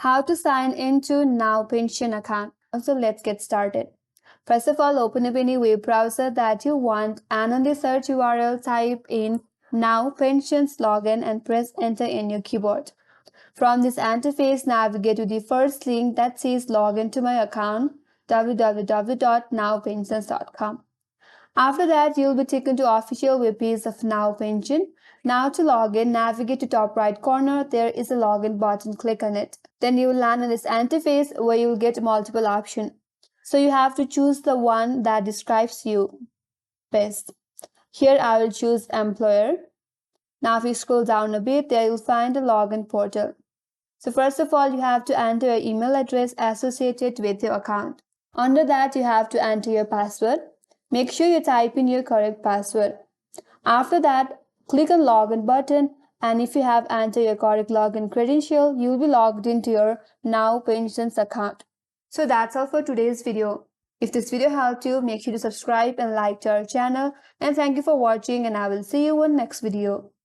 How to sign into Nowpensions account. So let's get started. First of all, open up any web browser that you want and on the search URL type in Nowpensions login and press enter in your keyboard. From this interface, navigate to the first link that says login to my account www.nowpensions.com. After that, you'll be taken to official web page of Nowpensions. Now to log in, navigate to top right corner. There is a login button. Click on it. Then you will land on this interface where you will get multiple options. So you have to choose the one that describes you best. Here I will choose employer. Now if you scroll down a bit, there you'll find a login portal. So first of all, you have to enter your email address associated with your account. Under that, you have to enter your password. Make sure you type in your correct password. After that, click on login button, and if you have entered your correct login credential, you will be logged into your Nowpensions account. So that's all for today's video. If this video helped you, make sure to subscribe and like to our channel. And thank you for watching, and I will see you in next video.